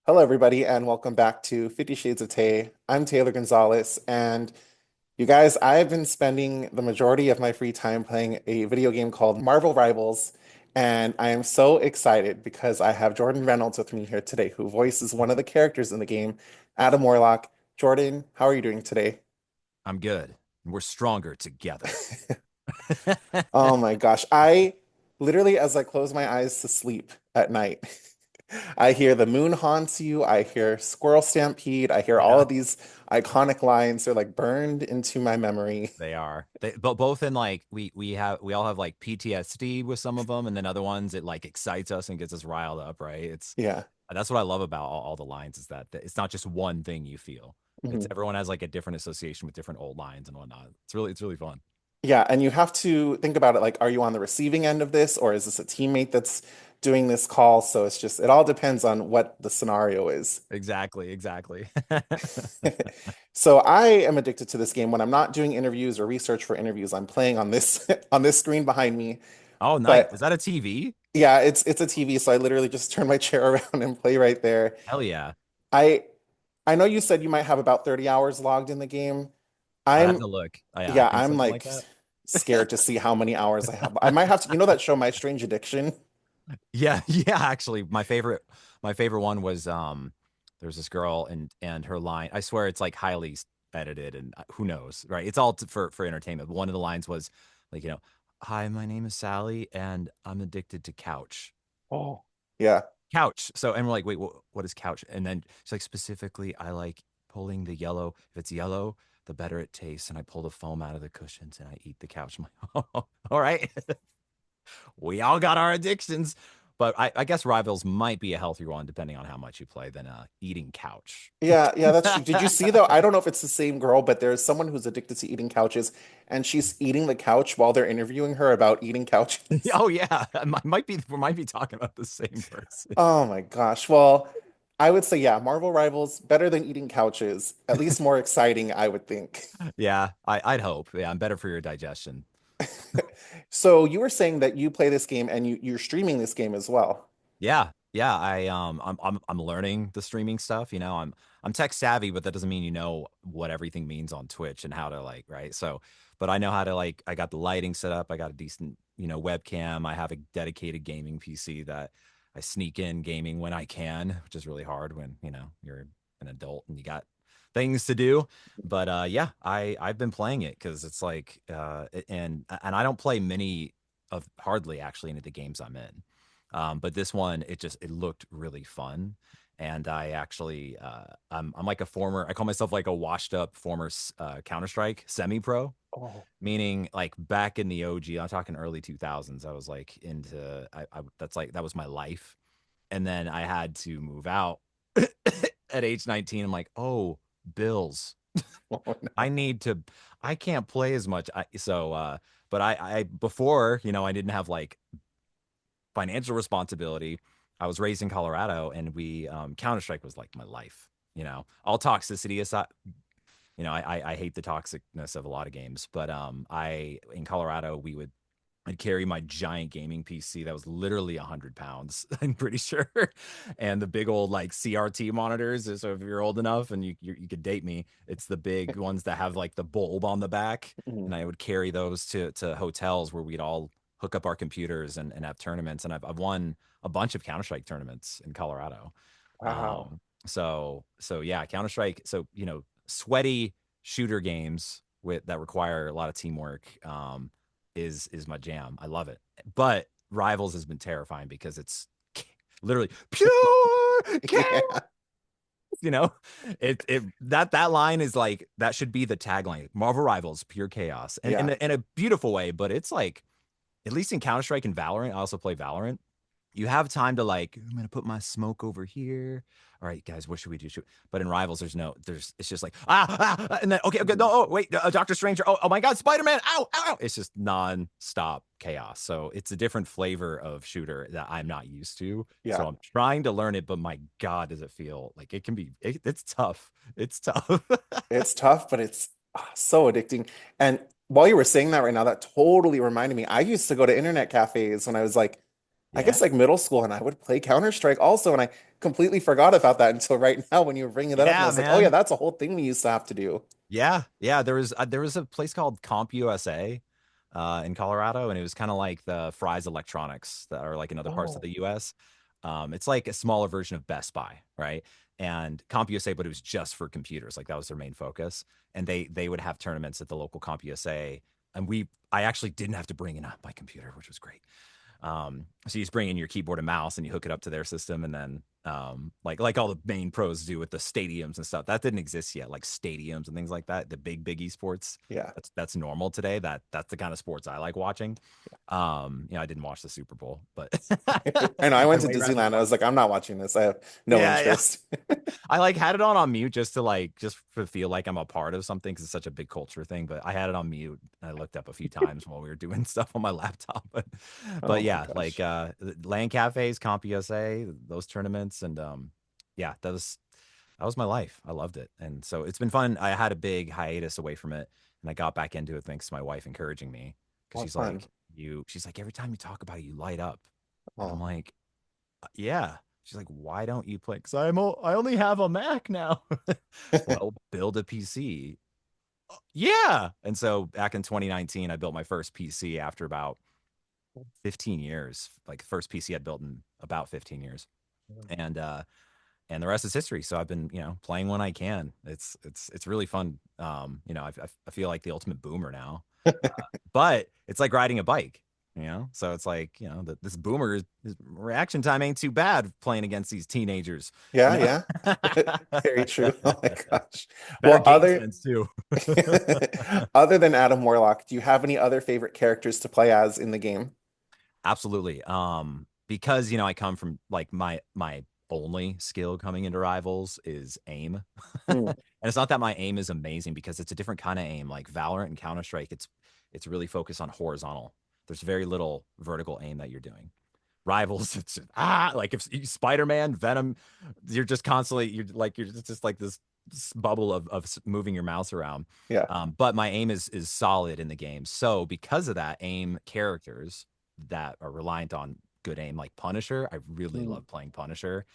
Hello, everybody, and welcome back to 50 Shades of Tay. I'm Taylor Gonzalez, and you guys, I've been spending the majority of my free time playing a video game called Marvel Rivals, and I am so excited because I have Jordan Reynolds with me here today, who voices one of the characters in the game, Adam Warlock. Jordan, how are you doing today? I'm good. We're stronger together. Oh my gosh, I literally, as I close my eyes to sleep at night, I hear the moon haunts you. I hear squirrel stampede. I hear all Yeah, of these iconic lines. They're like burned into my memory. they are. But both in like we all have like PTSD with some of them, and then other ones it like excites us and gets us riled up, right? It's Yeah. That's what I love about all the lines is that it's not just one thing you feel. It's Mhm. everyone has like a different association with different old lines and whatnot. It's really fun. Yeah, and you have to think about it like, are you on the receiving end of this, or is this a teammate that's doing this call? So it's just, it all depends on what the scenario is. Exactly. So I am addicted to this game. When I'm not doing interviews or research for interviews, I'm playing on this on this screen behind me. Oh, nice. Is But that a TV? yeah, it's a TV, so I literally just turn my chair around and play right there. Hell yeah. I I know you said you might have about 30 hours logged in the game. I'd have I'm to look. Oh, yeah, I Yeah, think I'm something like like that. scared to see how many hours I have. I might have to, you know that show My Strange Addiction? Yeah, yeah, actually my favorite one was there's this girl and her line, I swear it's like highly edited and who knows, right? It's all for entertainment. But one of the lines was like, "Hi, my name is Sally and I'm addicted to couch." Oh. Yeah. Couch. So and we're like, "Wait, what is couch?" And then she's like, "Specifically, I like pulling the yellow. If it's yellow, the better it tastes and I pull the foam out of the cushions and I eat the couch." I'm like, "Oh, all right." We all got our addictions. But I guess rivals might be a healthier one depending on how much you play than eating couch. Yeah, yeah, that's true. Did you see though? I don't know if it's the same girl, but there's someone who's addicted to eating couches, and she's eating the couch while they're interviewing her about eating couches. Oh yeah, we might be talking about the same person. Oh my gosh. Well, I would say, yeah, Marvel Rivals better than eating couches, at least more exciting, I would think. Yeah, I'd hope. Yeah, I'm better for your digestion. So you were saying that you play this game and you're streaming this game as well. Yeah. I'm learning the streaming stuff. I'm tech savvy, but that doesn't mean you know what everything means on Twitch and how to like, right? So, but I know how to like. I got the lighting set up. I got a decent, webcam. I have a dedicated gaming PC that I sneak in gaming when I can, which is really hard when you're an adult and you got things to do. But yeah, I've been playing it because it's like and I don't play many of hardly actually any of the games I'm in. But this one, it looked really fun. And I actually, I'm like a former, I call myself like a washed up former Counter-Strike semi-pro, Oh. meaning like back in the OG, I'm talking early 2000s. I was like into, that was my life. And then I had to move out at age 19. I'm like, oh, bills. Oh, I no. need to, I can't play as much. But before, I didn't have like financial responsibility. I was raised in Colorado, and we Counter Strike was like my life. All toxicity aside, I hate the toxicness of a lot of games, but I in Colorado I'd carry my giant gaming PC that was literally 100 pounds, I'm pretty sure, and the big old like CRT monitors. So if you're old enough and you could date me, it's the big ones that have like the bulb on the back, Mhm. and I would carry those to hotels where we'd all hook up our computers and have tournaments. And I've won a bunch of Counter Strike tournaments in Colorado. Wow. So yeah, Counter Strike. So sweaty shooter games that require a lot of teamwork. Is my jam. I love it. But Rivals has been terrifying because it's literally pure chaos. Yeah. You know, that line is like that should be the tagline. Marvel Rivals, pure chaos, and Yeah. in a beautiful way. But it's like at least in Counter Strike and Valorant, I also play Valorant. You have time to like, I'm gonna put my smoke over here. All right, guys, what should we do? But in Rivals, it's just like and then okay, no, Mhm. oh wait, Doctor Stranger, oh my God, Spider Man, ow, ow, ow. It's just non-stop chaos. So it's a different flavor of shooter that I'm not used to. So Yeah. I'm trying to learn it, but my God, does it feel like it can be? It's tough. It's tough. It's tough, but it's so addicting. And while you were saying that right now, that totally reminded me. I used to go to internet cafes when I was like I guess Yeah, like middle school, and I would play Counter-Strike also, and I completely forgot about that until right now when you were bringing that up, and I yeah, was like, oh yeah, man. that's a whole thing we used to have to do. Yeah, yeah. There was a place called Comp USA in Colorado, and it was kind of like the Fry's Electronics that are like in other parts of Oh, the U.S. It's like a smaller version of Best Buy, right? And Comp USA, but it was just for computers. Like that was their main focus. And they would have tournaments at the local Comp USA, and I actually didn't have to bring in my computer, which was great. So you just bring in your keyboard and mouse and you hook it up to their system, and then like all the main pros do with the stadiums and stuff. That didn't exist yet, like stadiums and things like that. The big esports. yeah. That's normal today. That's the kind of sports I like watching. I didn't watch the Super Bowl, but I know I went I'd to way rather Disneyland. I watch. was like, I'm not watching this. I have no Yeah, yeah. interest. I like had it on mute just to feel like I'm a part of something because it's such a big culture thing. But I had it on mute. I looked up a few times while we were doing stuff on my laptop. But Oh my yeah, like gosh. LAN cafes, CompUSA, those tournaments, and yeah, that was my life. I loved it, and so it's been fun. I had a big hiatus away from it, and I got back into it thanks to my wife encouraging me because Oh, fun. she's like every time you talk about it, you light up, and I'm Oh. like yeah. She's like, why don't you play? Because I only have a Mac now. Well, build a PC. Yeah. And so back in 2019, I built my first PC after about 15 years. Like first PC I'd built in about 15 years. And and the rest is history. So I've been, playing when I can. It's really fun. I feel like the ultimate boomer now. But it's like riding a bike, So it's like, this boomer his reaction time ain't too bad playing against these teenagers, you Yeah, know. yeah. Very true. Oh my gosh. Better Well, game sense too. other than Adam Warlock, do you have any other favorite characters to play as in the game? Absolutely. Because I come from like my only skill coming into rivals is aim. Mm, And it's not that my aim is amazing because it's a different kind of aim. Like Valorant and Counter-Strike, it's really focused on horizontal. There's very little vertical aim that you're doing. Rivals, it's just, like if Spider-Man, Venom, you're just like this bubble of moving your mouse around. yeah. But my aim is solid in the game. So because of that, aim characters that are reliant on good aim, like Punisher, I really Mm, love playing Punisher.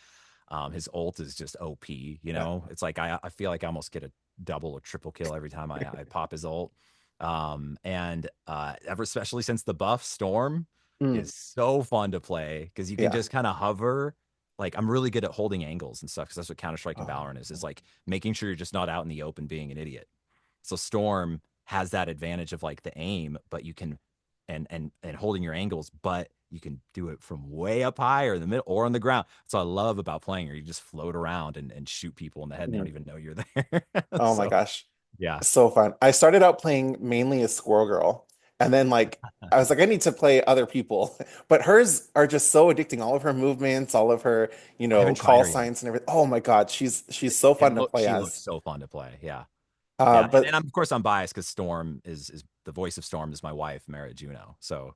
His ult is just OP, yeah. It's like I feel like I almost get a double or triple kill every time I pop his ult. And ever especially since the buff, Storm Mm, is so fun to play because you can yeah. just kind of hover. Like I'm really good at holding angles and stuff because that's what Counter-Strike and Oh, Valorant is like making sure you're just not out in the open being an idiot. So Storm has that advantage of like the aim, but you can and holding your angles, but you can do it from way up high or in the middle or on the ground. So I love about playing her. You just float around and shoot people in the head and they don't mm. even know you're there. Oh my So gosh. yeah. So fun. I started out playing mainly as Squirrel Girl, and then like I was like, I need to play other people. But hers are just so addicting. All of her movements, all of her, I haven't tried call her yet. signs and everything. Oh my God, she's so fun to play She looks as. so fun to play. Yeah. Yeah. And But of course I'm biased because Storm is the voice of Storm is my wife, Merritt Juno. So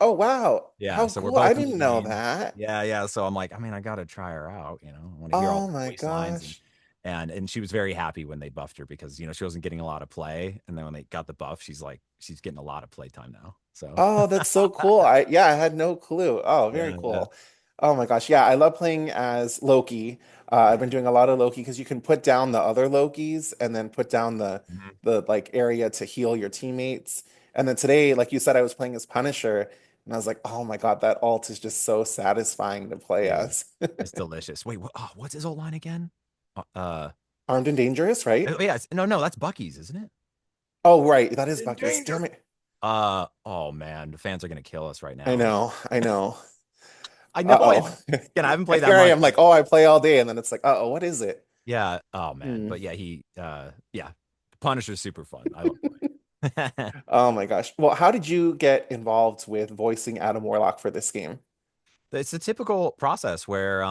oh wow. yeah, How so we're cool. I both in the didn't know game. that. Yeah, yeah. So I'm like, I mean, I gotta try her out, I want to hear all Oh the my voice lines and gosh. and she was very happy when they buffed her because she wasn't getting a lot of play. And then when they got the buff, she's like, she's getting a lot of play time now. So Oh, that's so cool. I had no clue. Oh, very yeah, yeah. cool. Oh my gosh. Yeah, I love playing as Loki. I've been doing a lot of Loki because you can put down the other Lokis and then put down Mhm. the like area to heal your teammates. And then today, like you said, I was playing as Punisher and I was like, oh my God, that ult is just so satisfying to play Dude, as. it's delicious. Wait, what's his old line again? Armed and Dangerous, right? Oh, yeah, no, that's Bucky's, isn't it? Oh, right. That is In Bucky's. danger. Damn it. Oh man, the fans are gonna kill us right I now. know. I know. I know it. Uh-oh. Again, I haven't And played that here I much. am like, oh, I play all day. And then it's like, uh-oh, what is it? Yeah. Oh man. Hmm. But yeah, yeah. Punisher's super fun. I love playing. Oh my gosh. Well, how did you get involved with voicing Adam Warlock for this game? It's a typical process where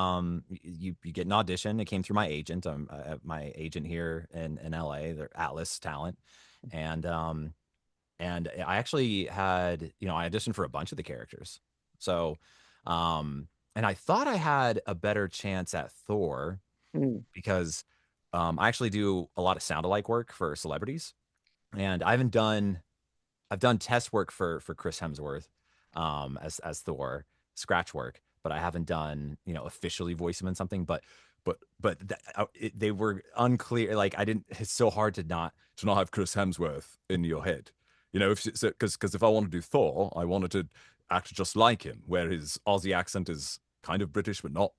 you get an audition. It came through my agent. My agent here in LA, they're Atlas Talent, and I actually had I auditioned for a bunch of the characters. So and I thought I had a better chance at Thor Hmm. because I actually do a lot of sound alike work for celebrities, and I've done test work for Chris Hemsworth as Thor. scratch work, but I haven't done, officially voice him in something. They were unclear. Like I didn't. It's so hard to not have Chris Hemsworth in your head. If because if I want to do Thor, I wanted to act just like him, where his Aussie accent is kind of British but not.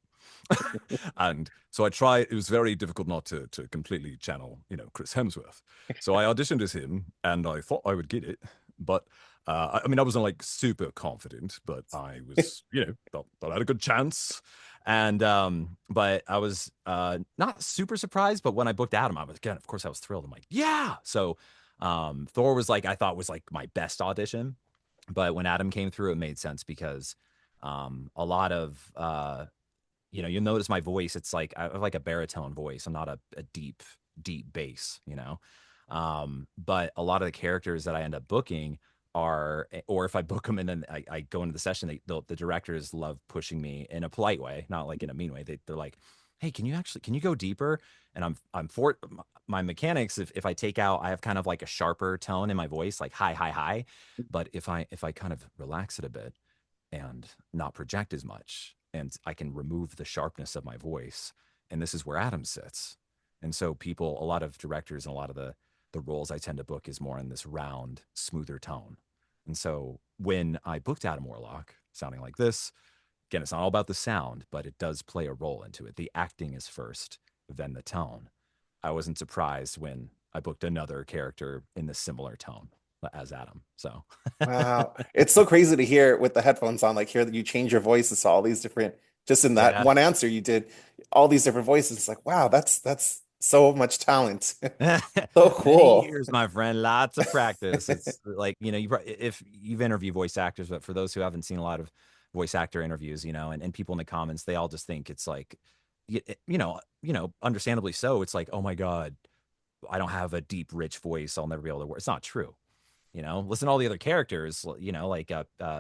And so I tried. It was very difficult not to completely channel, Chris Hemsworth. So I auditioned as him, and I thought I would get it, but I mean, I wasn't like super confident, but I was, thought I had a good chance. And but I was not super surprised. But when I booked Adam, I was again, of course, I was thrilled. I'm like, yeah. So Thor was like, I thought was like my best audition. But when Adam came through, it made sense because a lot of you'll notice my voice. It's like I have like a baritone voice. I'm not a deep bass, but a lot of the characters that I end up booking are, or if I book them and then I go into the session, the directors love pushing me in a polite way, not like in a mean way. They're like, hey, can you go deeper? And I'm for my mechanics. If I take out, I have kind of like a sharper tone in my voice, like high. But if I kind of relax it a bit and not project as much, and I can remove the sharpness of my voice, and this is where Adam sits. And so a lot of directors and a lot of the roles I tend to book is more in this round, smoother tone. And so when I booked Adam Warlock, sounding like this, again, it's not all about the sound, but it does play a role into it. The acting is first, then the tone. I wasn't surprised when I booked another character in the similar tone as Adam. So Wow. It's so crazy to hear with the headphones on, like hear that you change your voices to all these different, just in that yeah. one answer you did all these different voices. It's like, wow, that's so much talent. So Many cool. years, my friend, lots of practice. It's like, if you've interviewed voice actors, but for those who haven't seen a lot of voice actor interviews, and people in the comments, they all just think it's like, understandably so. It's like, oh my God, I don't have a deep, rich voice. I'll never be able to work. It's not true. Listen to all the other characters, like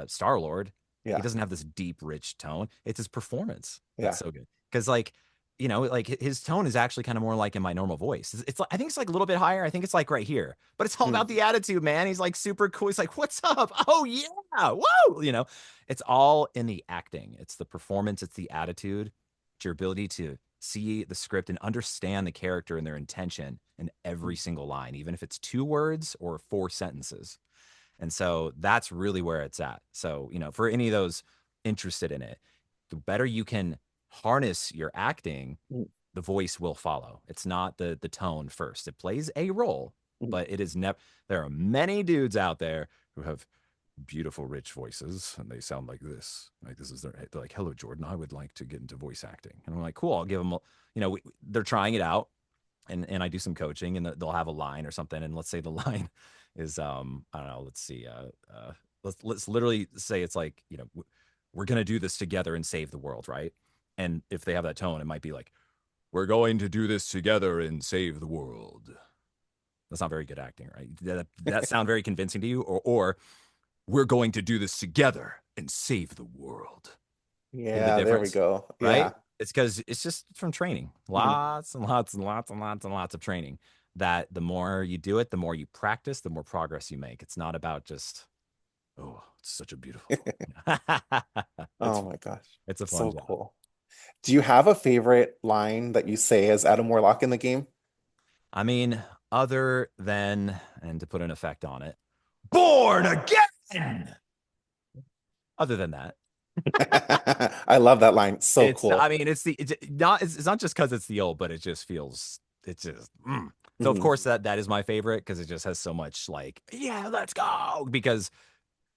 Star Lord. He Yeah. doesn't have this deep, rich tone. It's his performance that's Yeah. so good. Because like, like his tone is actually kind of more like in my normal voice. It's like, I think it's like a little bit higher. I think it's like right here, but it's all about Mm. the attitude, man. He's like super cool. He's like, "What's up? Oh yeah, whoa!" It's all in the acting. It's the performance. It's the attitude. It's your ability to see the script and understand the character and their intention in every single line, even if it's 2 words or 4 sentences. And so that's really where it's at. So, for any of those interested in it, the better you can harness your acting, Mm. the voice will follow. It's not the tone first. It plays a role, Mm. but it is never. There are many dudes out there who have beautiful, rich voices, and they sound like this. Like this is they're like, "Hello, Jordan. I would like to get into voice acting." And I'm like, "Cool. I'll give them." They're trying it out, and I do some coaching, and they'll have a line or something, and let's say the line is I don't know. Let's see. Let's literally say it's like, we're gonna do this together and save the world, right? And if they have that tone, it might be like, we're going to do this together and save the world. That's not very good acting, right? That sound very convincing to you, or we're going to do this together and save the world. You know the Yeah, there we difference, go. right? Yeah. It's because it's just from training, Mhm. lots and lots and lots and lots and lots of training. That the more you do it, the more you practice, the more progress you make. It's not about just, oh, it's such a beautiful. it's Oh my gosh. it's a fun So job. cool. Do you have a favorite line that you say as Adam Warlock in the game? I mean, other than, and to put an effect on it, born again. Other than that, I love that line. So it's, I cool. mean, it's not just because it's the old, but it just feels, it's just, So of Mhm. course that is my favorite because it just has so much like, yeah, let's go. Because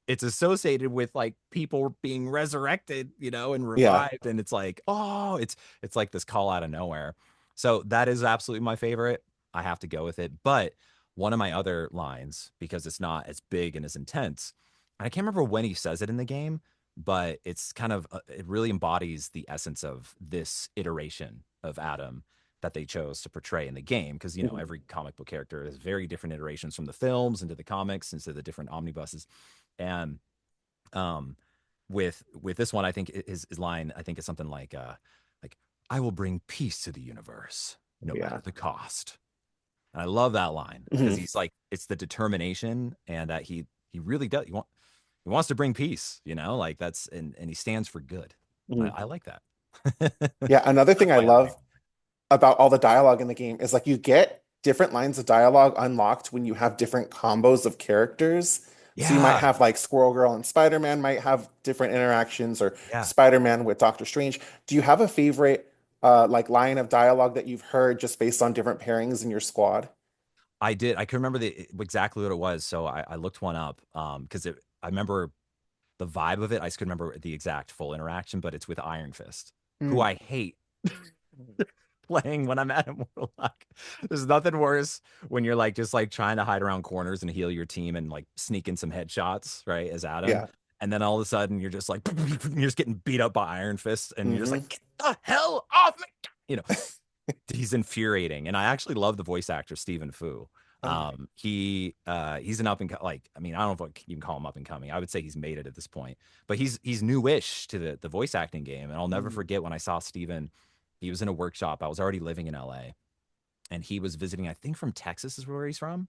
it's associated with like people being resurrected, and Yeah. revived. And it's like, oh, it's like this call out of nowhere. So that is absolutely my favorite. I have to go with it. But one of my other lines, because it's not as big and as intense, and I can't remember when he says it in the game, but it's kind of, it really embodies the essence of this iteration of Adam that they chose to portray in the game. Because, Mhm. every comic book character has very different iterations from the films into the comics, into the different omnibuses. And um with this one, I think his line, I think, is something like I will bring peace to the universe no matter Yeah. the cost. And I love that line because Mhm. he's like, it's the determination, and that he really does. he wants to bring peace, you know, like that's and he stands for good. Mhm. I like that. Yeah, another That's thing I why I like love him. about all the dialogue in the game is like you get different lines of dialogue unlocked when you have different combos of characters. So you might Yeah, have like Squirrel Girl and Spider-Man might have different interactions, or yeah. Spider-Man with Doctor Strange. Do you have a favorite like line of dialogue that you've heard just based on different pairings in your squad? I did. I can remember exactly what it was. So I looked one up because I remember the vibe of it. I just couldn't remember the exact full interaction, but it's with Iron Fist, who Mm. I hate playing when I'm Adam Warlock. There's nothing worse when you're like just like trying to hide around corners and heal your team and like sneak in some headshots, right? As Adam. Yeah. And then all of a sudden you're just like you're just getting beat up by Iron Fist and you're just Hmm. like, get the hell off me. You know, he's infuriating. And I actually love the voice actor Stephen Fu. Oh, He's an up and like I mean I don't know if you can call him up and coming. I would say he's made it at this point, but he's newish to the voice acting game. And I'll never mm. forget when I saw Stephen. He was in a workshop. I was already living in LA, and he was visiting. I think from Texas is where he's from,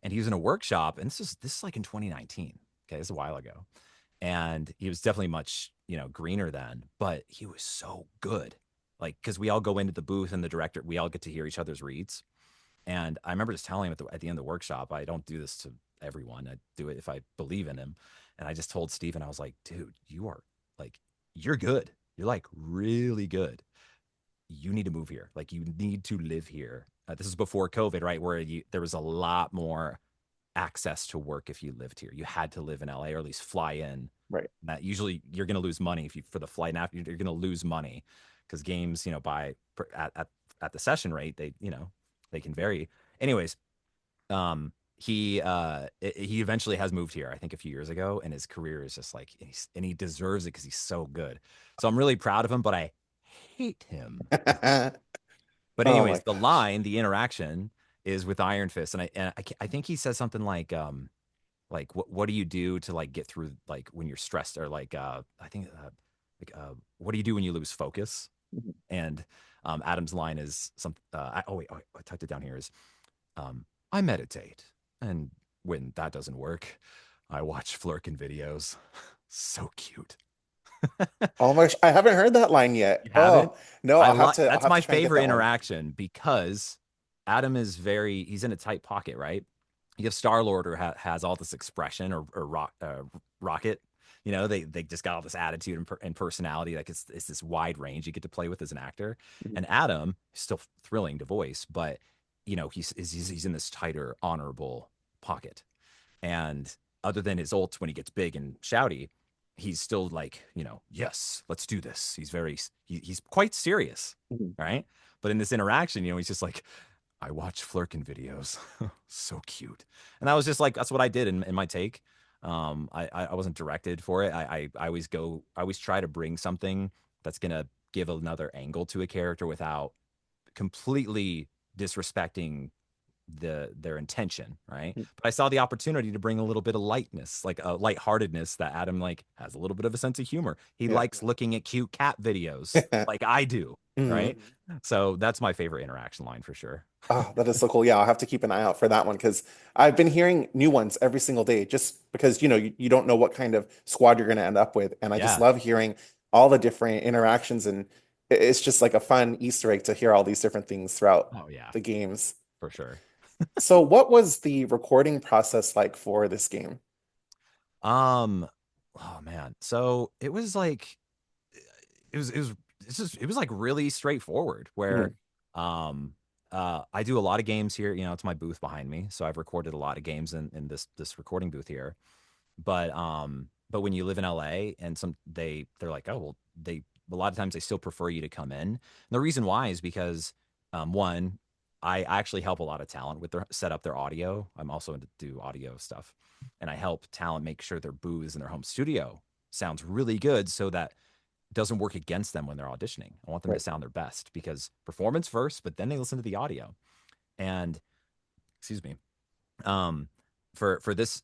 and he was in a workshop. And this is like in 2019. Okay, this is a while ago, and he was definitely much greener then, but he was so good. Like because we all go into the booth and the director, we all get to hear each other's reads. And I remember just telling him at the end of the workshop, I don't do this to everyone. I do it if I believe in him. And I just told Steven, I was like, dude, you are like, you're good. You're like really good. You need to move here. Like you need to live here. This is before COVID, right? Where there was a lot more access to work if you lived here. You had to live in LA or at least fly in. Right. That usually you're going to lose money if you for the flight. Now you're going to lose money because games, by at the session rate, they can vary. Anyways, he eventually has moved here. I think a few years ago, and his career is just like and he deserves it because he's so good. So I'm really proud of him, but I hate him. But Oh anyways, my the gosh. line, the interaction is with Iron Fist, and I think he says something like what do you do to like get through like when you're stressed or like I think what do you do when you lose focus? Mhm. And Adam's line is some oh wait, I typed it down here is I meditate, and when that doesn't work, I watch Flurkin videos. So cute. Oh my gosh, I haven't heard that line yet. You haven't? Oh, no, I'll That's have to my try and get favorite that one. interaction because Adam is he's in a tight pocket, right? You have Star Lord who has all this expression or Rocket. They just got all this attitude and personality. Like it's this wide range you get to play with as an actor. Mhm. And Adam is still thrilling to voice, but he's in this tighter, honorable pocket. And other than his ults when he gets big and shouty, he's still like, yes, let's do this. He's quite serious, Mhm. right? But in this interaction, he's just like, I watch Flurkin videos. So cute. And that was just like that's what I did in my take. I wasn't directed for it. I always try to bring something that's gonna give another angle to a character without completely disrespecting their intention, right? But I saw the opportunity to bring a little bit of lightness, like a lightheartedness that Adam like has a little bit of a sense of humor. He Yeah. likes looking at cute cat videos like I do, Mhm. right? So that's my favorite interaction line for sure. Oh, that is so cool. Yeah, I'll have to keep an eye out for that one because I've been hearing new ones every single day just because, you don't know what kind of squad you're going to end up with. And I just Yeah. love hearing all the different interactions. And it's just like a fun Easter egg to hear all these different things throughout Oh yeah, the games. for sure. So, what was the recording process like for this game? Um, oh man. So it was like it was like really straightforward where Mhm. um I do a lot of games here, it's my booth behind me. So I've recorded a lot of games in this recording booth here. But when you live in LA and they're like, oh well, they a lot of times they still prefer you to come in. And the reason why is because one, I actually help a lot of talent with their set up their audio. I'm also into do audio stuff. And I help talent make sure their booths in their home studio sounds really good so that it doesn't work against them when they're auditioning. I want them to Right. sound their best because performance first, but then they listen to the audio. And excuse me, um, for this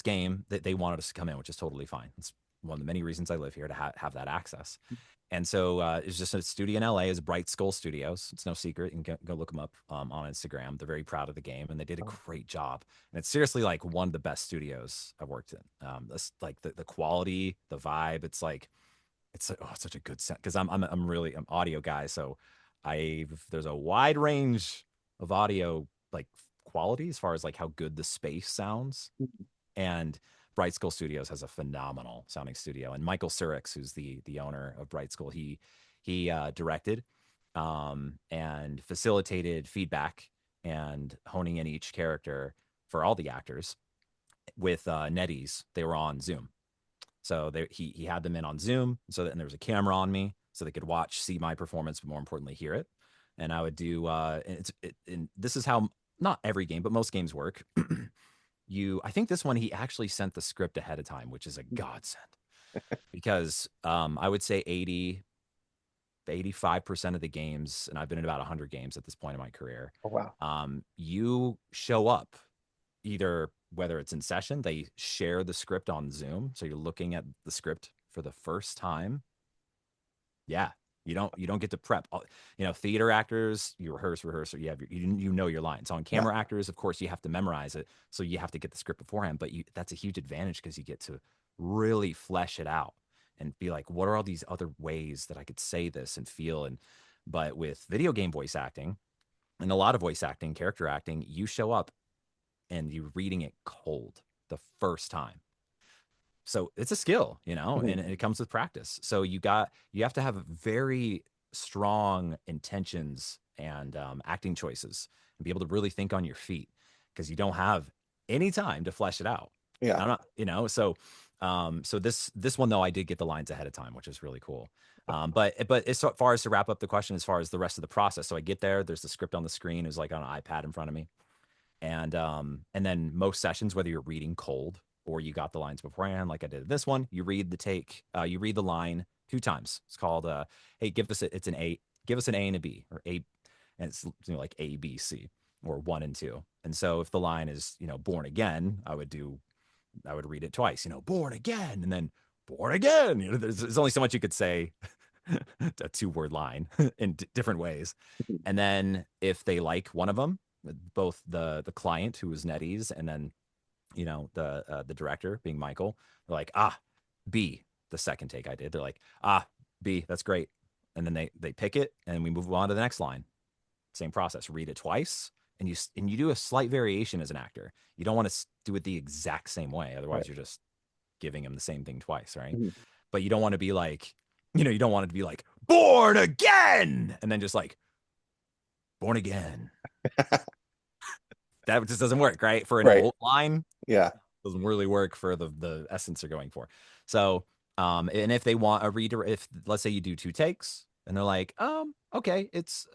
game, they wanted us to come in, which is totally fine. one of the many reasons I live here to have that access. And so it's just a studio in LA. Is Bright Skull Studios. It's no secret. You can go look them up on Instagram. They're very proud of the game, and they did a great job. And it's seriously like one of the best studios I've worked in. This, like the quality, the vibe. It's like it's such a good set because I'm really I'm audio guy. So there's a wide range of audio like quality as far as like how good the space sounds. And Bright Skull Studios has a phenomenal sounding studio. And Michael Surix, who's the owner of Bright Skull, he directed and facilitated feedback and honing in each character for all the actors with NetEase. They were on Zoom, so he had them in on Zoom, so that and there was a camera on me, so they could watch, see my performance, but more importantly, hear it. And I would do and this is how not every game, but most games work. I think this one he actually sent the script ahead of time, which is a godsend because I would say 85% of the games, and I've been in about 100 games at this point in my career. Oh, wow. You show up either whether it's in session, they share the script on Zoom, so you're looking at the script for the first time. Yeah, you don't get to prep. Theater actors, you rehearse, or you know your lines. On Yeah. camera actors, of course, you have to memorize it, so you have to get the script beforehand. But that's a huge advantage because you get to really flesh it out and be like, what are all these other ways that I could say this and feel? But with video game voice acting and a lot of voice acting, character acting, you show up and you're reading it cold the first time. So it's a skill, Mhm. and it comes with practice. So you have to have very strong intentions and acting choices and be able to really think on your feet because you don't have any time to flesh it out. Yeah. I'm not, so this one though, I did get the lines ahead of time, which is really cool. But as far as to wrap up the question, as far as the rest of the process, so I get there, there's the script on the screen, it's like on an iPad in front of me, and then most sessions, whether you're reading cold or you got the lines beforehand, like I did this one, you read the line 2 times. It's called hey, it's an A, give us an A and a B, or A, and it's like A, B, C, or 1 and 2. And so if the line is born again, I would read it twice, born again, and then born again. There's only so much you could say a 2-word line in different ways. And then if they like one of them, both the client, who was NetEase, and then the director, being Michael, they're like, B, the second take I did, they're like, B, that's great. And then they pick it and we move on to the next line. Same process, read it twice, and you do a slight variation as an actor. You don't want to do it the exact same way, otherwise Right. you're just giving them the same thing twice, right? Mhm. But you don't want to be like, you don't want it to be like born again and then just like born again. That just doesn't work, right? For an Right. old line, Yeah. doesn't really work for the essence they're going for. So, and if they want a reader, if let's say you do 2 takes and they're like, okay, it's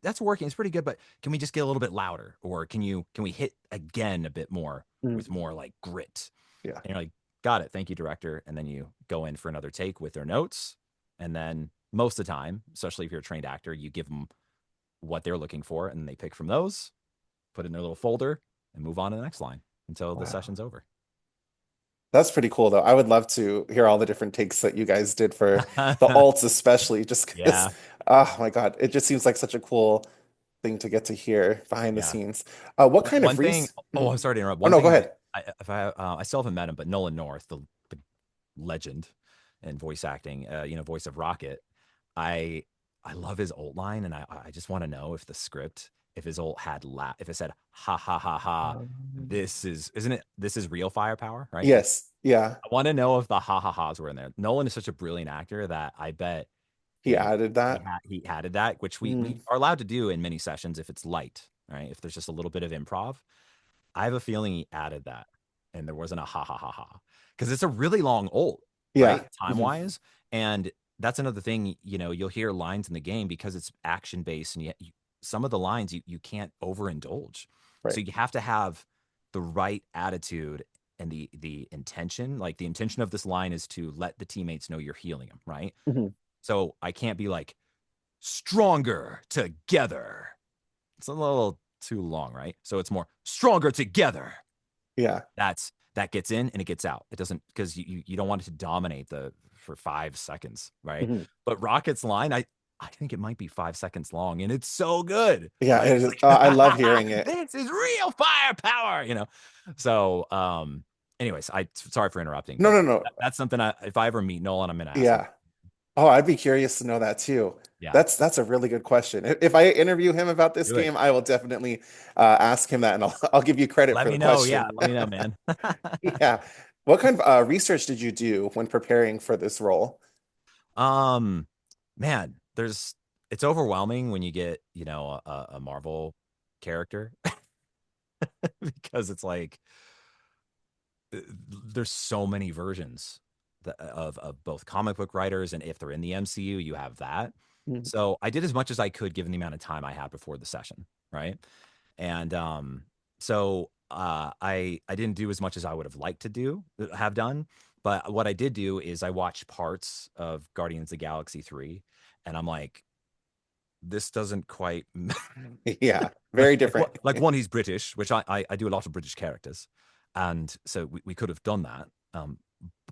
that's working, it's pretty good, but can we just get a little bit louder, or can we hit again a bit more Mhm. with more like grit? Yeah. And you're like, got it, thank you, director. And then you go in for another take with their notes, and then most of the time, especially if you're a trained actor, you give them what they're looking for, and they pick from those, put it in their little folder, and move on to the next line until the Wow. session's over. That's pretty cool, though. I would love to hear all the different takes that you guys did for the alts, especially just because, Yeah, oh my God, it just seems like such a cool thing to get to hear behind the yeah. scenes. What kind of One thing. res? Oh, Mhm. I'm sorry to interrupt. Oh One no, go thing ahead. I still haven't met him, but Nolan North, the legend in voice acting, voice of Rocket. I I love his ult line, and I just want to know if the script, if his ult had if it said ha ha ha ha, this is real firepower, right? Yes. Yeah. I want to know if the ha ha ha's were in there. Nolan is such a brilliant actor that I bet He he added that. he added that, which we Mm. are allowed to do in many sessions if it's light, right? If there's just a little bit of improv. I have a feeling he added that, and there wasn't a ha ha ha ha, because it's a really long ult, Yeah. right? Time Mhm. wise, and that's another thing. You'll hear lines in the game because it's action based, and some of the lines you can't overindulge, so Right. you have to have the right attitude and the intention. Like the intention of this line is to let the teammates know you're healing them, right? Mhm. So I can't be like stronger together. It's a little too long, right? So it's more stronger together. Yeah. That's that gets in and it gets out. It doesn't, because you don't want it to dominate the for 5 seconds, right? Mhm. But Rocket's line, I think it might be 5 seconds long, and it's so good, Yeah, right? it It's is. I love like hearing it. this is real firepower, you know. So, anyways, I sorry for interrupting, No, but no, no. that's something if I ever meet Nolan, I'm gonna ask him. Yeah. Oh, I'd be curious to know that too. Yeah, That's a really good question. If I interview him about this do it. game, I will definitely ask him that, and I'll give you credit Let for the me know. Yeah, question. let me know, man. Yeah. What kind of research did you do when preparing for this role? um, man, it's overwhelming when you get, a Marvel character because it's like there's so many versions of both comic book writers, and if they're in the MCU, you have that. Mhm. So I did as much as I could given the amount of time I had before the session, right? And I didn't do as much as I would have liked to have done, but what I did do is I watched parts of Guardians of the Galaxy 3, and I'm like, this doesn't quite Yeah, very different. like one, he's British, which I do a lot of British characters, and so we could have done that,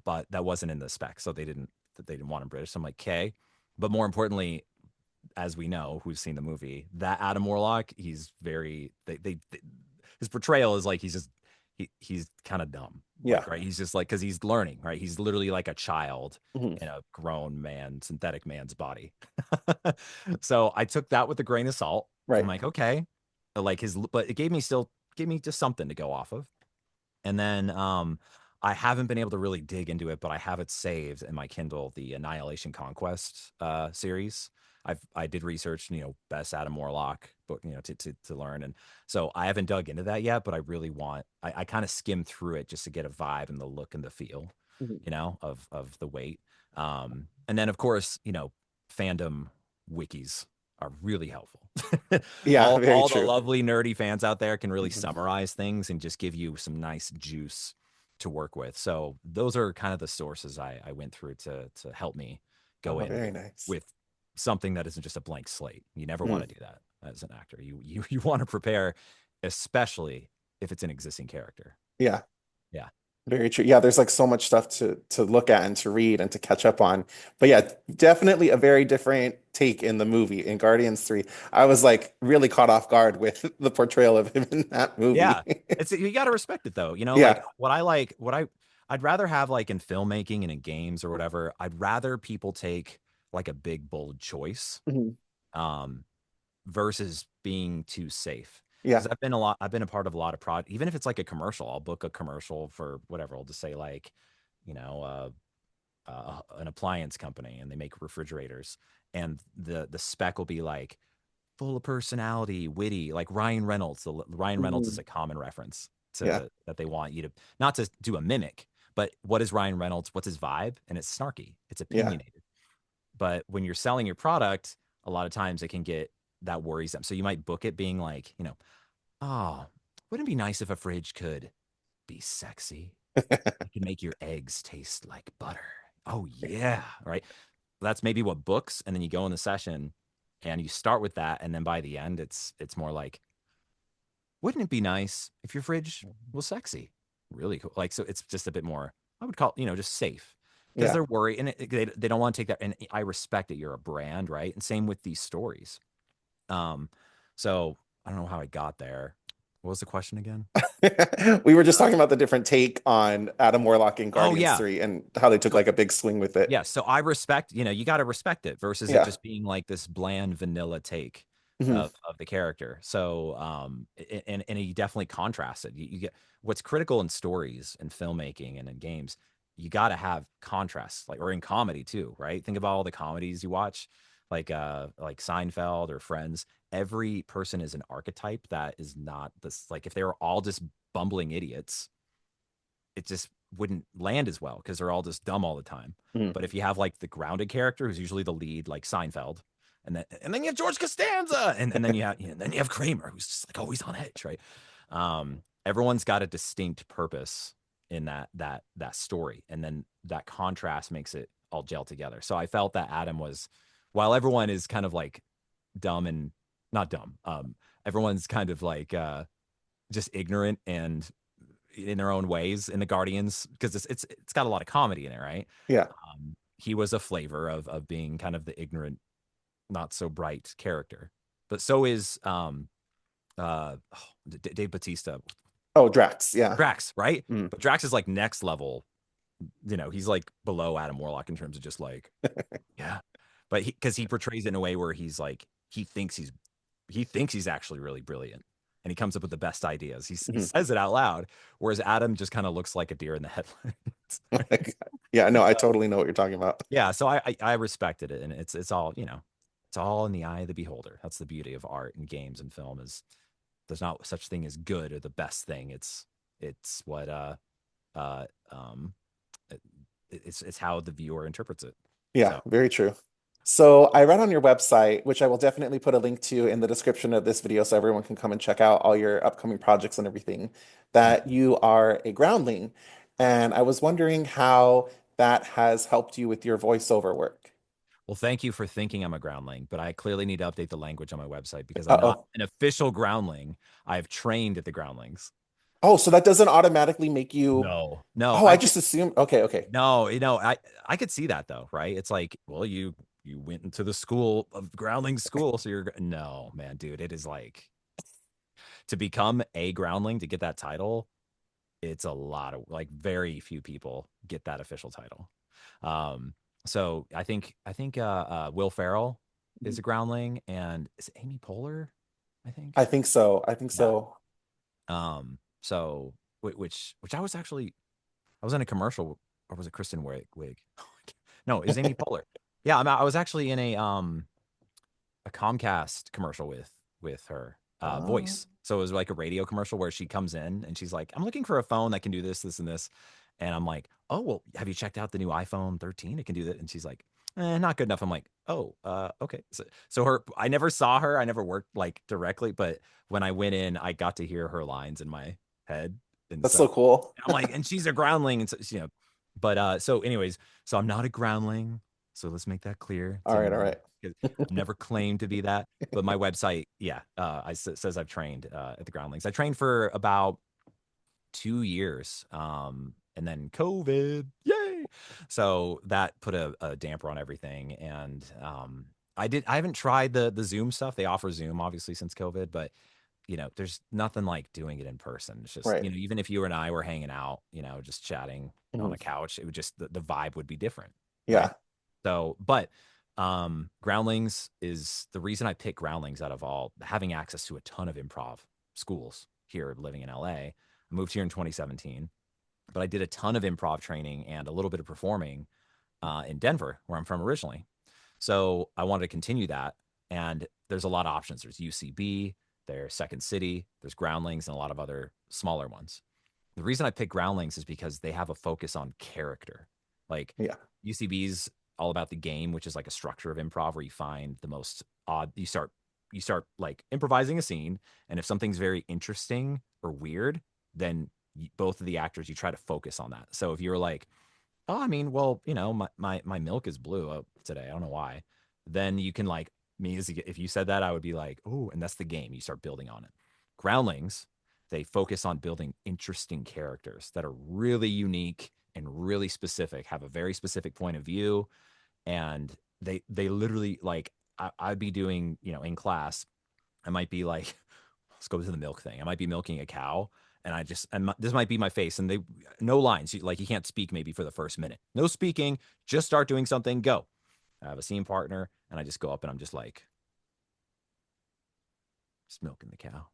but that wasn't in the spec, so they didn't want him British. So I'm like, okay, but more importantly, as we know, who's seen the movie, that Adam Warlock, he's very his portrayal is like he's kind of dumb, Yeah. like, right, he's just like, because he's learning, right, he's literally like a child Mhm. in a grown man synthetic man's body. So I took that with a grain of salt. I'm Right. like, okay, like but it gave me just something to go off of. And then I haven't been able to really dig into it, but I have it saved in my Kindle, the Annihilation Conquest series. I did research, best Adam Warlock book, to learn. And so I haven't dug into that yet, but I really I kind of skimmed through it just to get a vibe and the look and the feel, Mhm. of the weight. And then of course, fandom wikis are really helpful. Yeah, very all the true. lovely nerdy fans out there can really Mhm. summarize things and just give you some nice juice to work with. So those are kind of the sources I went through to help me go Oh, in very nice. with something that isn't just a blank slate. You never want Mm. to do that as an actor. You want to prepare, especially if it's an existing character. Yeah. Yeah. Very true. Yeah, there's like so much stuff to look at and to read and to catch up on. But yeah, definitely a very different take in the movie in Guardians 3. I was like really caught off guard with the portrayal of him in that Yeah. movie. You got to respect it though. Like Yeah. I'd rather have, like, in filmmaking and in games or whatever, I'd rather people take like a big bold choice, Mhm. um versus being too safe. Because Yeah. I've been a part of a lot of even if it's like a commercial, I'll book a commercial for whatever. I'll just say, like, you know, an appliance company, and they make refrigerators, and the spec will be like full of personality, witty, like Ryan Reynolds. Ryan Reynolds is Mhm. a common reference Yeah. that they want you to, not to do a mimic, but what is Ryan Reynolds? What's his vibe? And it's snarky, it's Yeah. opinionated. But when you're selling your product, a lot of times it can get that worrisome. So you might book it being like, oh, wouldn't it be nice if a fridge could be sexy? It can make your eggs taste like butter. Oh yeah, right. That's maybe what books, and then you go in the session, and you start with that, and then by the end, it's more like, wouldn't it be nice if your fridge was sexy? Really cool. Like, so it's just a bit more, I would call, just safe, because Yeah. they're worried, and they don't want to take that. And I respect it. You're a brand, right? And same with these stories. Um, so I don't know how I got there. What was the question again? We were just talking about the different take on Adam Warlock in Oh Guardians yeah. 3 and how they took So like a big swing with it. yeah, so I respect, you got to respect it versus it Yeah. just being like this bland vanilla take Mhm. of the character. So and he definitely contrasts it. You get what's critical in stories and filmmaking and in games, you got to have contrast, like, or in comedy too, right? Think about all the comedies you watch, like Seinfeld or Friends. Every person is an archetype that is not this, like, if they were all just bumbling idiots, it just wouldn't land as well because they're all just dumb all the time. Mhm. But if you have, like, the grounded character who's usually the lead, like Seinfeld, and then you have George Costanza, and then you have Kramer, who's just like always on edge, right? Everyone's got a distinct purpose in that story, and then that contrast makes it all gel together. So I felt that Adam was, while everyone is kind of like dumb and not dumb, everyone's kind of like just ignorant and in their own ways in the Guardians because it's got a lot of comedy in it, right? Yeah. He was a flavor of being kind of the ignorant, not so bright character, but so is Dave Batista, Oh, Drax. Yeah. Drax, right? Mm. But Drax is like next level. He's like below Adam Warlock in terms of just like, yeah. But because he portrays it in a way where he's like he thinks he's actually really brilliant, and he comes up with the best ideas. He Mhm. says it out loud, whereas Adam just kind of looks like a deer in the headlights. Oh my God. Yeah, no, I totally know what you're talking about. Yeah, so I respected it, and it's all it's all in the eye of the beholder. That's the beauty of art and games and film is there's not such thing as good or the best thing. It's what uh um it, it's how the viewer interprets it. Yeah, So very true. So I read on your website, which I will definitely put a link to in the description of this video so everyone can come and check out all your upcoming projects and everything, mm. that you are a groundling. And I was wondering how that has helped you with your voiceover work. Well, thank you for thinking I'm a groundling, but I clearly need to update the language on my website because I'm not Uh-oh. an official groundling. I've trained at the groundlings. Oh, so that doesn't automatically make you. No, no, Oh, I I could just assumed. Okay, okay. no, I could see that though, right? It's like, well, you went into the school of groundling school, so you're no, man, dude, it is like to become a groundling to get that title, it's a lot of like very few people get that official title. Um, so I think Will Ferrell is a groundling, and is it Amy Poehler? I think. I think so. I think Yeah. so. Which I was actually I was in a commercial, or was it Kristen Wiig? No, it was Amy Poehler. Yeah, I was actually in a Comcast commercial with her Uh, voice. So it was like a radio commercial where she comes in and she's like, "I'm looking for a phone that can do this, this, and this." And I'm like, "Oh, well, have you checked out the new iPhone 13? It can do that." And she's like, not good enough. I'm like, "Oh, okay." So I never saw her. I never worked like directly, but when I went in, I got to hear her lines in my head, and that's so so cool. I'm like, and she's a groundling, and so. But so anyways, so I'm not a groundling. So let's make that clear to All right, all anyone. right. 'Cause I've never claimed to be that, but my website, yeah, says I've trained at the Groundlings. I trained for about 2 years, and then COVID, yay! So that put a damper on everything, and I haven't tried the Zoom stuff. They offer Zoom obviously since COVID, but there's nothing like doing it in person. It's just Right. even if you and I were hanging out, just chatting on Mhm. a couch, it would just the vibe would be different, right? Yeah. So, but Groundlings is the reason I pick Groundlings out of all having access to a ton of improv schools here living in LA. I moved here in 2017, but I did a ton of improv training and a little bit of performing in Denver, where I'm from originally. So I wanted to continue that. And there's a lot of options. There's UCB, there's Second City, there's Groundlings, and a lot of other smaller ones. The reason I pick Groundlings is because they have a focus on character. Like Yeah. UCB's all about the game, which is like a structure of improv where you find the most odd. You start like improvising a scene, and if something's very interesting or weird, then both of the actors you try to focus on that. So if you're like, oh, I mean, well, my milk is blue today. I don't know why. Then you can like me as if you said that, I would be like, oh, and that's the game. You start building on it. Groundlings, they focus on building interesting characters that are really unique and really specific, have a very specific point of view, and they literally like I'd be doing in class. I might be like, let's go to the milk thing. I might be milking a cow, and this might be my face, and they no lines. Like you can't speak maybe for the first minute. No speaking. Just start doing something. Go. I have a scene partner, and I just go up and I'm just like, just milking the cow.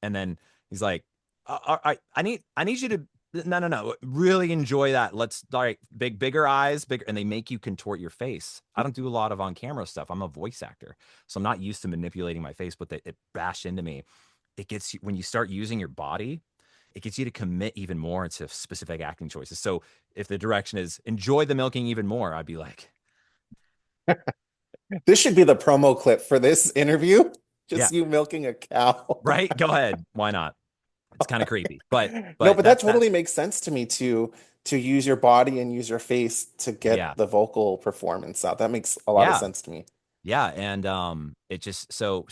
And then he's like, I need you to no, really enjoy that. Let's all right, bigger eyes, bigger, and they make you contort your face. I don't do a lot of on camera stuff. I'm a voice actor, so I'm not used to manipulating my face, but it bashed into me. It gets you when you start using your body, it gets you to commit even more into specific acting choices. So if the direction is enjoy the milking even more, I'd be like, This should be the promo clip for this interview. yeah, Just you milking a cow. right, go ahead, why not? It's kind of creepy, but No, but but that that totally makes sense to me to use your body and use your face to yeah get the vocal performance out. That makes a lot of yeah sense to me. Yeah, and it just so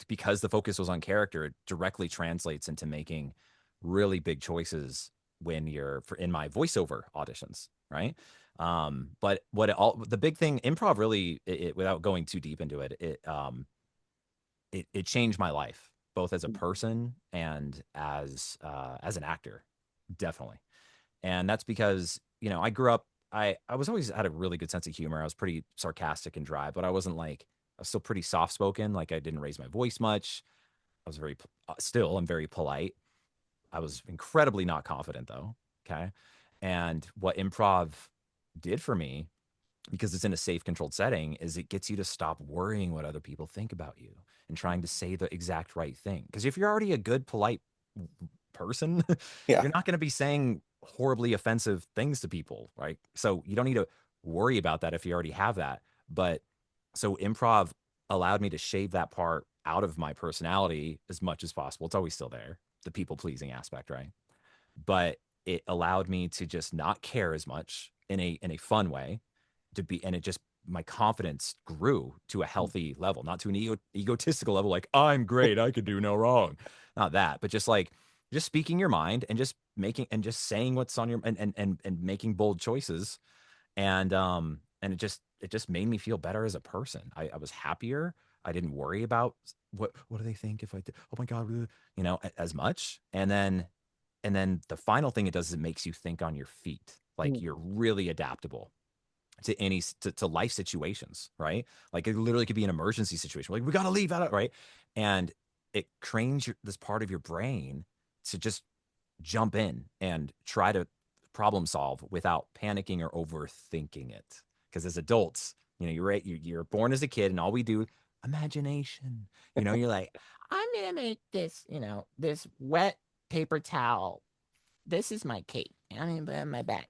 because the focus was on character, it directly translates into making really big choices when you're in my voiceover auditions, right? But the big thing, improv really, without going too deep into it, it changed my life both as a person and as an actor, definitely. And that's because, I grew up, I was always had a really good sense of humor. I was pretty sarcastic and dry, but I wasn't like, I was still pretty soft spoken. Like I didn't raise my voice much. I was still, I'm very polite. I was incredibly not confident though. Okay. And what improv did for me, because it's in a safe, controlled setting, is it gets you to stop worrying what other people think about you and trying to say the exact right thing. Because if you're already a good, polite person, Yeah. you're not going to be saying horribly offensive things to people, right? So you don't need to worry about that if you already have that. But so improv allowed me to shave that part out of my personality as much as possible. It's always still there, the people pleasing aspect, right? But it allowed me to just not care as much in a fun way, to be, and it just, my confidence grew to a healthy level, not to an egotistical level, like I'm great, I could do no wrong, not that, but just like, just speaking your mind and just making and just saying what's on your, and making bold choices. And it just made me feel better as a person. I was happier. I didn't worry about what do they think if I did, oh my god, as much. And then the final thing it does is it makes you think on your feet. Like you're really adaptable to to life situations, right? Like it literally could be an emergency situation. Like we got to leave out, right? And it trains this part of your brain to just jump in and try to problem solve without panicking or overthinking it. Because as adults, you're right. You're born as a kid, and all we do, imagination. You're like, I'm gonna make this, this wet paper towel. This is my cape. I'm gonna put it on my back.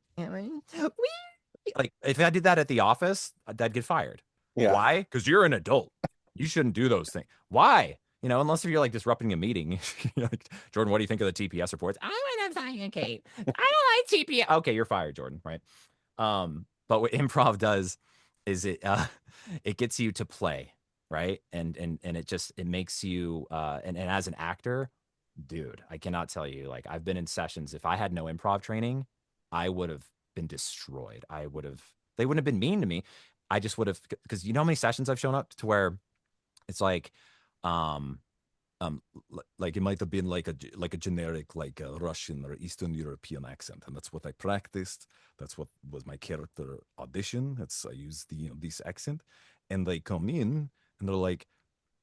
Like if I did that at the office, I'd get fired. Yeah. Why? Because you're an adult. You shouldn't do those things. Why? Unless if you're like disrupting a meeting. Like, Jordan, what do you think of the TPS reports? I want to sign a cape. I don't like TPS. Okay, you're fired, Jordan. Right. But what improv does is it gets you to play, right? And it makes you and as an actor, dude, I cannot tell you, like I've been in sessions. If I had no improv training, I would have been destroyed. They wouldn't have been mean to me. I just would have, because how many sessions I've shown up to where it's like, um, like it might have been like a generic like a Russian or Eastern European accent, and that's what I practiced. That's what was my character audition. That's I used this accent, and they come in and they're like,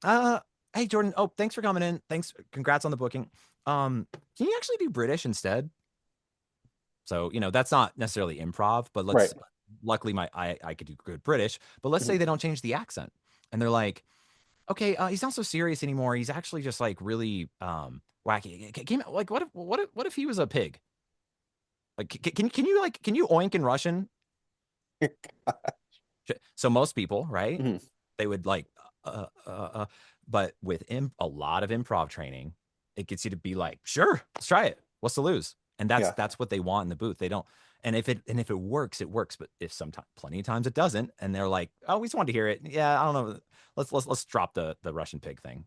hey Jordan, oh thanks for coming in, thanks, congrats on the booking. Can you actually do British instead? So, that's not necessarily improv, but Right. luckily I could do good British, but let's Mhm. say they don't change the accent and they're like, okay, he's not so serious anymore. He's actually just like really wacky. Like what if he was a pig? Like, can you oink in Russian? So most people, right? Mhm. They would like, uh, uh, uh, but with a lot of improv training, it gets you to be like, sure, let's try it. What's to lose? And that's Yeah. that's what they want in the booth. They don't, and if it works, it works. But if sometimes, plenty of times it doesn't, and they're like, oh, we just want to hear it. Yeah, I don't know. Let's drop the Russian pig thing,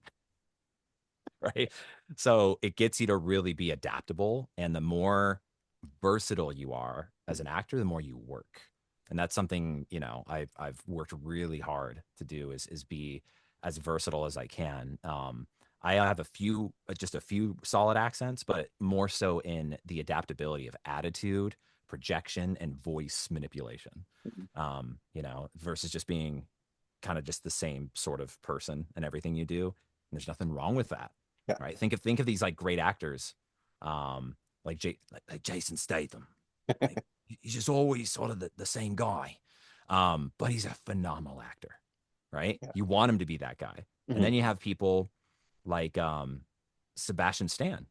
right? So it gets you to really be adaptable, and the more versatile you are as an actor, the more you work. And that's something, I've worked really hard to do is be as versatile as I can. I have just a few solid accents, but more so in the adaptability of attitude, projection, and voice manipulation. Versus just being kind of just the same sort of person and everything you do. And there's nothing wrong with that, Yeah. right? Think of these like great actors, like Jason Statham. Like he's just always sort of the same guy, but he's a phenomenal actor, right? Yeah. You want him to be that guy, and Mhm. then you have people like Sebastian Stan,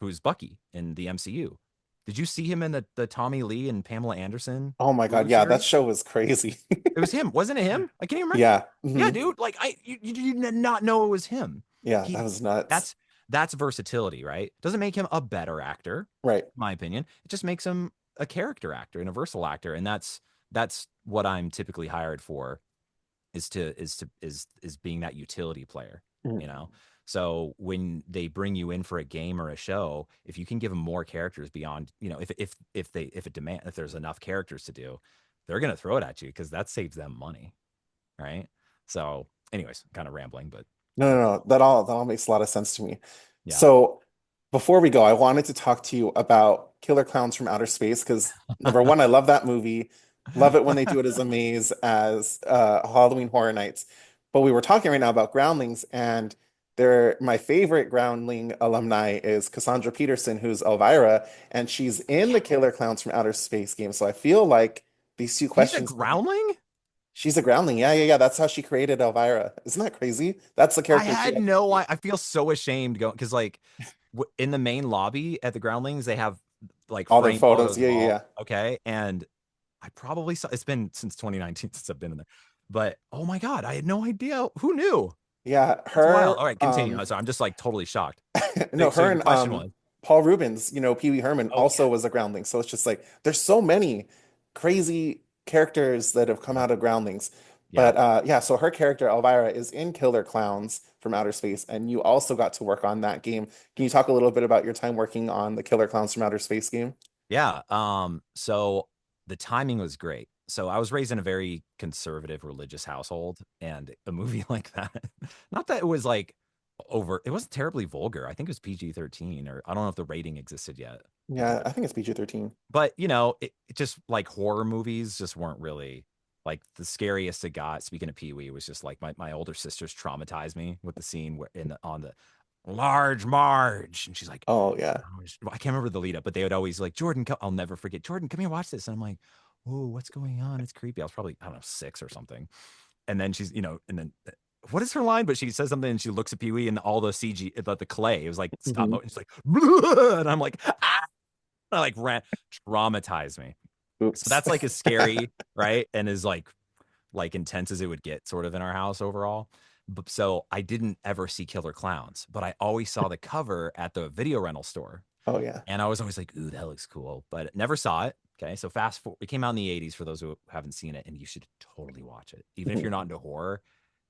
who's Bucky in the MCU. Did you see him in the Tommy Lee and Pamela Anderson Oh my God. Hulu Yeah, that series? show was crazy. It was him, wasn't it him? I can't even remember. Yeah. Yeah, Mhm. dude. Like you did not know it was him. Yeah, that He was nuts. that's versatility, right? Doesn't make him a better actor, Right. in my opinion. It just makes him a character actor and a versatile actor, and that's what I'm typically hired for, is being that utility player, Mhm. you know. So when they bring you in for a game or a show, if you can give them more characters beyond, if there's enough characters to do, they're gonna throw it at you because that saves them money, right? So, anyways, kind of rambling, but No, no, no. That all makes a lot of sense to me. yeah. So before we go, I wanted to talk to you about Killer Clowns from Outer Space because number one, I love that movie. Love it when they do it as a maze as Halloween Horror Nights. But we were talking right now about Groundlings, and my favorite Groundling alumni is Cassandra Peterson, who's Elvira, and she's in the Killer Clowns from Outer Space game. So I feel like these two She's a questions. groundling? She's a Groundling. Yeah, yeah, yeah. That's how she created Elvira. Isn't that crazy? That's the I character she had actually no created. I feel so ashamed going because like in the main lobby at the Groundlings, they have like All their framed photos. photos Yeah, of yeah, all. yeah. Okay. And I probably saw it's been since 2019 since I've been in there. But oh my God, I had no idea. Who knew? Yeah, That's wild. her All right, continue. So I'm just like totally shocked. no, So her your and question was, Paul Rubens, Pee Wee Herman oh yeah. also was a groundling. So it's just like there's so many crazy characters that have come Mhm. out of groundlings. Yeah. But yeah, so her character Elvira is in Killer Clowns from Outer Space, and you also got to work on that game. Can you talk a little bit about your time working on the Killer Clowns from Outer Space game? Yeah. So the timing was great. So I was raised in a very conservative religious household, and a movie like that, not that it was like over, it wasn't terribly vulgar. I think it was PG-13, or I don't know if the rating existed yet. Yeah, I think it's PG-13. But it just like horror movies just weren't really like the scariest it got. Speaking of Pee Wee, was just like my older sisters traumatized me with the scene where on the large Marge, and she's like, Oh yeah. I can't remember the lead up, but they would always like, Jordan, I'll never forget, Jordan, come here, watch this. And I'm like, oh, what's going on? It's creepy. I was probably, I don't know, 6 or something. And then and then what is her line? But she says something and she looks at Pee Wee and all the CG, the clay, it was like stop Hmm. motion. It's like, and I'm like, ah! I like ran, traumatized me. So Oops. that's like as scary, right? And as like intense as it would get sort of in our house overall. So I didn't ever see Killer Clowns, but I always saw the cover at the video rental store. Oh yeah. And I was always like, ooh, that looks cool, but never saw it. Okay. So fast forward, it came out in the 80s for those who haven't seen it, and you should totally watch it. Even if Mhm. you're not into horror,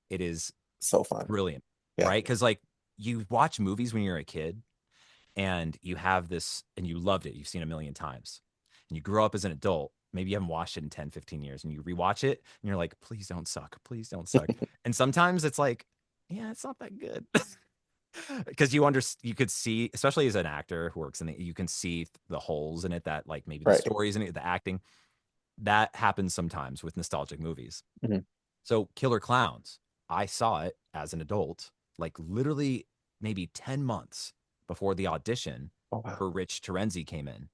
it is So fun. brilliant, Yeah. right? Because like you watch movies when you're a kid and you have this and you loved it. You've seen it a million times. And you grow up as an adult. Maybe you haven't watched it in 10, 15 years and you rewatch it and you're like, please don't suck. Please don't suck. And sometimes it's like, yeah, it's not that good. Because you could see, especially as an actor who works in it, you can see the holes in it that like maybe the Right. stories in it, the acting. That happens sometimes with nostalgic movies. Mhm. So Killer Clowns, I saw it as an adult, like literally maybe 10 months before the audition Oh wow. for Rich Terenzi came in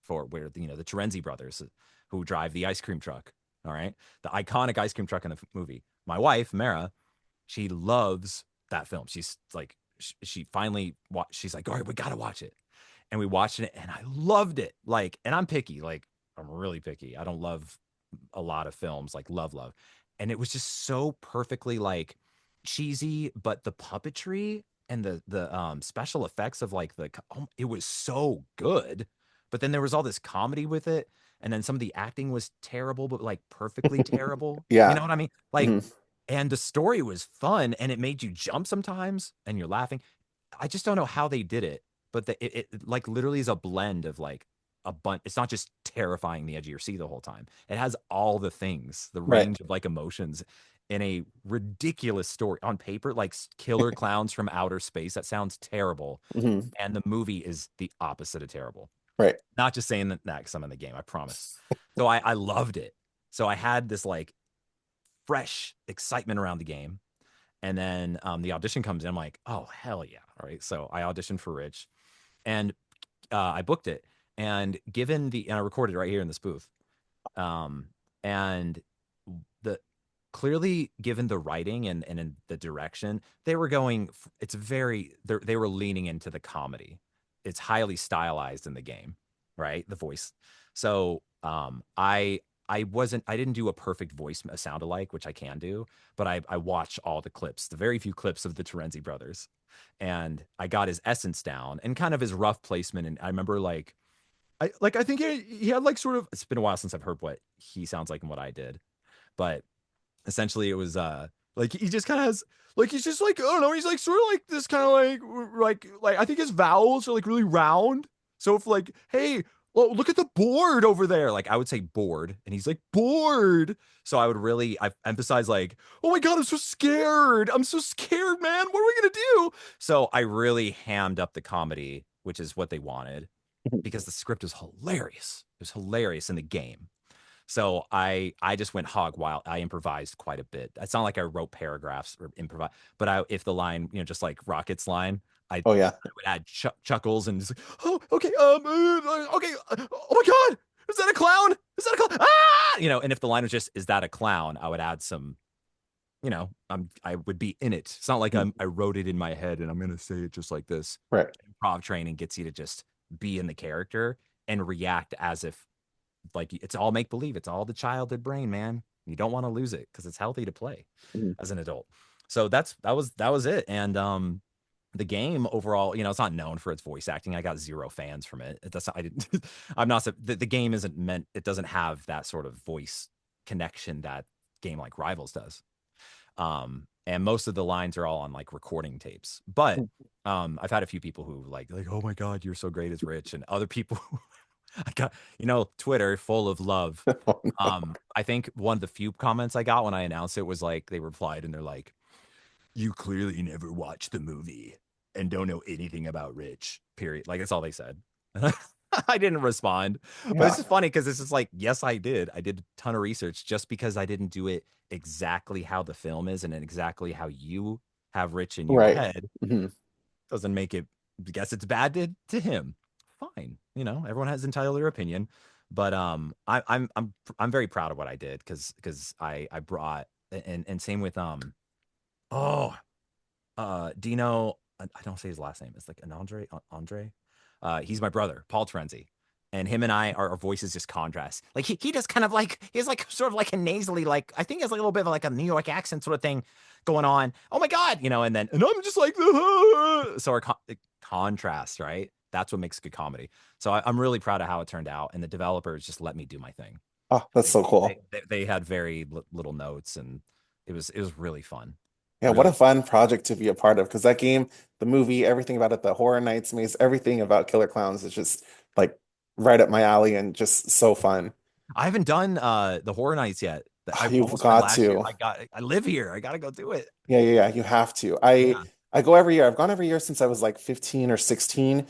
for where, the Terenzi brothers who drive the ice cream truck. All right. The iconic ice cream truck in the movie. My wife, Mara, she loves that film. She's like, she finally watched, she's like, all right, we got to watch it. And we watched it and I loved it. Like, and I'm picky, like, I'm really picky. I don't love a lot of films like love. And it was just so perfectly like cheesy, but the puppetry and the special effects of like it was so good. But then there was all this comedy with it. And then some of the acting was terrible, but like perfectly terrible. You know Yeah. what I mean? Like, Hmm. and the story was fun and it made you jump sometimes and you're laughing. I just don't know how they did it, but it like literally is a blend of like a bunch. It's not just terrifying the edge of your seat the whole time. It has all the things, the Right. range of like emotions in a ridiculous story on paper, like Killer Clowns from Outer Space. That sounds terrible. Hmm. And the movie is the opposite of terrible. Right. Not just saying that because I'm in the game, I promise. So I loved it. So I had this like fresh excitement around the game. And then the audition comes in. I'm like, oh, hell yeah. All right. So I auditioned for Rich and I booked it. And and I recorded it right here in this booth. Um, and the clearly given the writing and in the direction, they were going, they were leaning into the comedy. It's highly stylized in the game, right? The voice. So I didn't do a perfect voice a sound alike, which I can do, but I watched all the clips, the very few clips of the Terenzi brothers, and I got his essence down and kind of his rough placement. And I remember I think he had like sort of, it's been a while since I've heard what he sounds like and what I did, but essentially it was Like he just kind of has like he's just like I don't know, he's like sort of like this kind of like I think his vowels are like really round. So if like, hey, well, look at the board over there. Like I would say board, and he's like board. So I emphasize like, oh my God, I'm so scared. I'm so scared, man. What are we gonna do? So I really hammed up the comedy, which is what they wanted, because the script is hilarious. It was hilarious in the game. So I just went hog wild. I improvised quite a bit. It's not like I wrote paragraphs or improvise, but if the line, just like Rocket's line, I Oh yeah. would add chuckles and just like, oh, okay, okay, oh my God, is that a clown? Is that a clown? Ah, and if the line was just, is that a clown? I would add some, I would be in it. It's not like I wrote it in my head and I'm gonna say it just like this. Right. Improv training gets you to just be in the character and react as if like it's all make believe. It's all the childhood brain, man. You don't want to lose it because it's healthy to play Mhm. as an adult. So that was it. And the game overall, it's not known for its voice acting. I got zero fans from it. That's I didn't. I'm not. The game isn't meant. It doesn't have that sort of voice connection that game like Rivals does. And most of the lines are all on like recording tapes. But I've had a few people who like, oh my God, you're so great as Rich, and other people I got, Twitter full of love. Oh, no. I think one of the few comments I got when I announced it was like they replied and they're like, "You clearly never watched the movie and don't know anything about Rich." Period. Like that's all they said. I didn't respond, but it's Yeah. just funny because it's just like, yes, I did. I did a ton of research just because I didn't do it exactly how the film is and exactly how you have Rich in your Right. head Mhm. doesn't make it. I guess it's bad to him. Fine, everyone has entitled their opinion, but I'm very proud of what I did because I brought and same with oh Dino. I don't say his last name. It's like an Andre. He's my brother, Paul Trenzi. And him and our voices just contrast. Like he just kind of like he's like sort of like a nasally, like I think it's like a little bit of like a New York accent sort of thing going on. Oh my God, and I'm just like so our contrast, right? That's what makes good comedy. So I'm really proud of how it turned out, and the developers just let me do my thing. Oh, that's They so they cool. they had very little notes, and it was really fun. Yeah, what a Really. fun project to be a part of because that game, the movie, everything about it, the Horror Nights maze, everything about Killer Clowns is just like right up my alley and just so fun. I haven't done the Horror Nights yet. I You've almost went got last year. to. I live here. I gotta go do it. Yeah, you have to. I Yeah. I go every year. I've gone every year since I was like 15 or 16.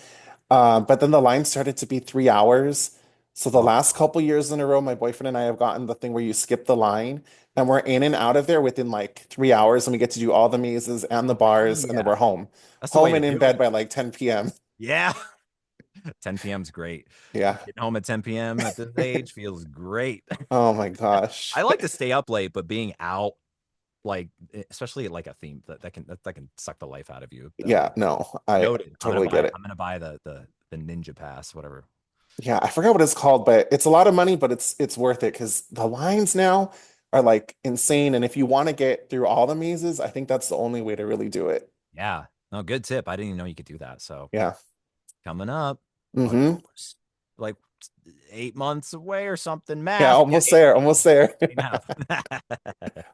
But then the line started to be 3 hours. So the Oh, last couple years in a row, my boyfriend and I have gotten the thing where you skip the line and we're in and out of there within like 3 hours and we get to do all the mazes and the hell bars and then we're yeah. home. That's the way Home to and in do bed it. by like 10 p.m. Yeah. 10 p.m. is great. Yeah. Getting home at 10 p.m. at this age feels great. Oh my gosh. I like to stay up late, but being out, like especially at like a theme that can suck the life out of you. Yeah, no, I Noted. I'm gonna totally buy get it. it. I'm gonna buy the Ninja Pass, whatever. Yeah, I forgot what it's called, but it's a lot of money, but it's worth it because the lines now are like insane. And if you want to get through all the mazes, I think that's the only way to really do it. Yeah. No, good tip. I didn't even know you could do that. So Yeah. coming up, like Hmm. like 8 months away or something. Yeah, Math. Yeah, almost there, almost there. eight and a half.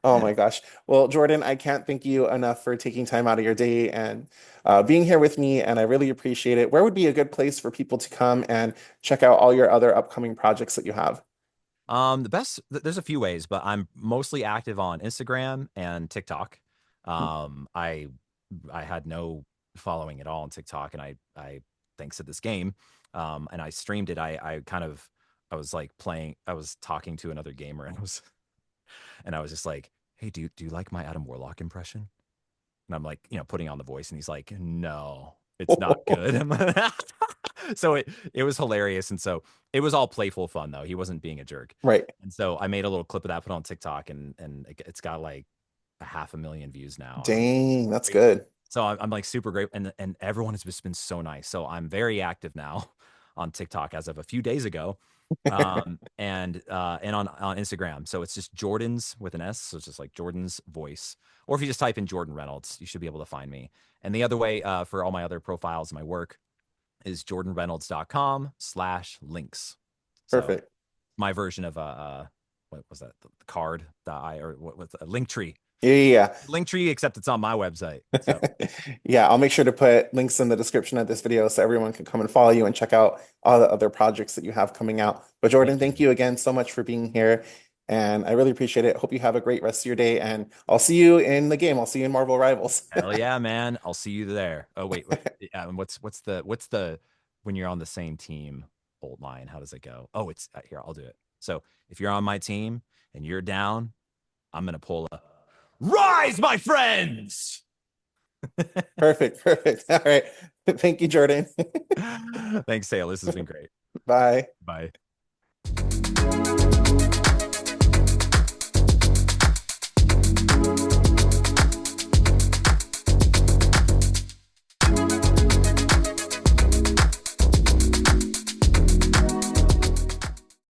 Oh my gosh. Well, Jordan, I can't thank you enough for taking time out of your day and being here with me, and I really appreciate it. Where would be a good place for people to come and check out all your other upcoming projects that you have? There's a few ways, but I'm mostly active on Instagram and TikTok. I had no following at all on TikTok, and I thanks to this game, and I streamed it. I was like playing, I was talking to another gamer, and I was just like, hey, do you like my Adam Warlock impression? And I'm like, putting on the voice, and he's like, no, it's not good. So it was hilarious, and so it was all playful fun though. He wasn't being a jerk, Right. and so I made a little clip of that, put on TikTok, and it's got like a 500,000 views now, and I'm Dang, that's grateful. good. So I'm like super grateful, and everyone has just been so nice. So I'm very active now on TikTok as of a few days ago, and on Instagram. So it's just Jordan's with an S. So it's just like Jordan's voice. Or if you just type in Jordan Reynolds, you should be able to find me. And the other way for all my other profiles and my work is jordanreynolds.com/links. So Perfect. my version of what was that? The card that I or what was a link tree. Yeah. Link tree, except it's on my website. So Yeah. Yeah, I'll make sure to put links in the description of this video so everyone can come and follow you and check out all the other projects that you have coming out. But Jordan, thank thank you. you again so much for being here. And I really appreciate it. Hope you have a great rest of your day. And I'll see you in the game. I'll see you in Marvel Rivals. Hell yeah, man. I'll see you there. Oh, wait. Yeah, and what's the when you're on the same team old line? How does it go? Oh, it's here. I'll do it. So if you're on my team and you're down, I'm gonna pull a rise, my friends. Perfect. Perfect. All right. Thank you, Jordan. Thanks, Taylor. This has been great. Bye. Bye.